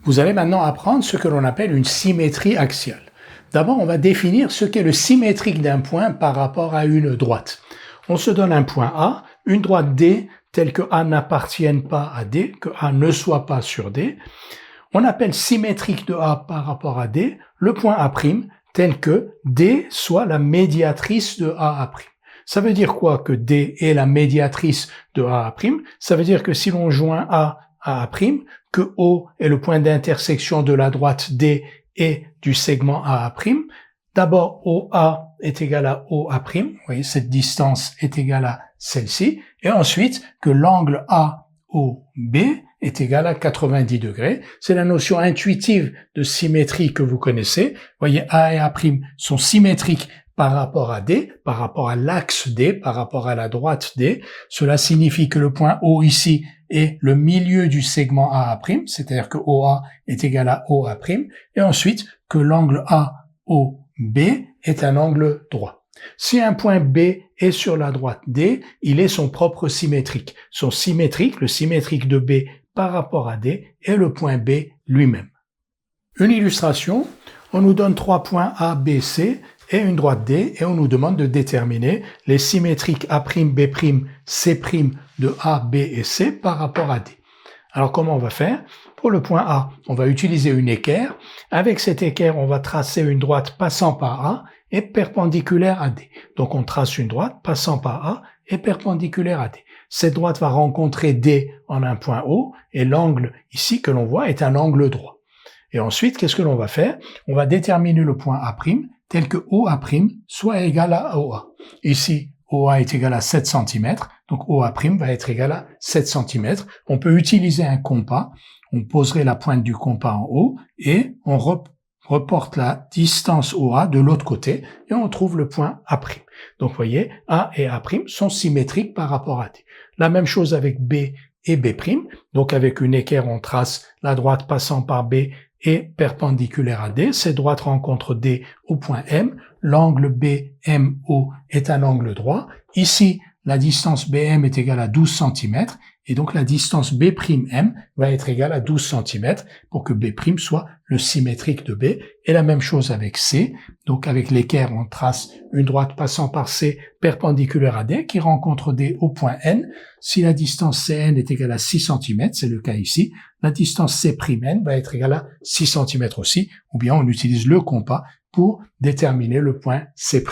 Vous allez maintenant apprendre ce que l'on appelle une symétrie axiale. D'abord, on va définir ce qu'est le symétrique d'un point par rapport à une droite. On se donne un point A, une droite D, telle que A n'appartienne pas à D, que A ne soit pas sur D. On appelle symétrique de A par rapport à D le point A', tel que D soit la médiatrice de A'. Ça veut dire quoi que D est la médiatrice de A'? Ça veut dire que si l'on joint A à A', que O est le point d'intersection de la droite D et du segment A', d'abord OA est égal à OA', vous voyez cette distance est égale à celle-ci, et ensuite que l'angle AOB est égal à 90 degrés. C'est la notion intuitive de symétrie que vous connaissez. Vous voyez, A et A' sont symétriques par rapport à D, par rapport à l'axe D, par rapport à la droite D. Cela signifie que le point O ici est le milieu du segment A', c'est-à-dire que OA est égal à OA', et ensuite que l'angle AOB est un angle droit. Si un point B est sur la droite D, il est son propre symétrique. Son symétrique, le symétrique de B par rapport à D, est le point B lui-même. Une illustration, on nous donne 3 points A, B, C et une droite D, et on nous demande de déterminer les symétriques A', B', C' de A, B et C par rapport à D. Alors comment on va faire? Pour le point A, on va utiliser une équerre. Avec cette équerre, on va tracer une droite passant par A et perpendiculaire à D. Donc on trace une droite passant par A et perpendiculaire à D. Cette droite va rencontrer D en un point O, et l'angle ici que l'on voit est un angle droit. Et ensuite, qu'est-ce que l'on va faire? On va déterminer le point A' tel que OA' soit égal à OA. Ici, OA est égal à 7 cm, donc OA' va être égal à 7 cm. On peut utiliser un compas, on poserait la pointe du compas en haut et on reporte la distance OA de l'autre côté et on trouve le point A'. Donc vous voyez, A et A' sont symétriques par rapport à D. La même chose avec B et B', donc avec une équerre on trace la droite passant par B et perpendiculaire à D. Cette droite rencontre D au point M. L'angle BMO est un angle droit. Ici, la distance BM est égale à 12 cm et donc la distance B'M va être égale à 12 cm pour que B' soit le symétrique de B. Et la même chose avec C. Donc avec l'équerre, on trace une droite passant par C perpendiculaire à D qui rencontre D au point N. Si la distance CN est égale à 6 cm, c'est le cas ici, la distance C'N va être égale à 6 cm aussi, ou bien on utilise le compas pour déterminer le point C'.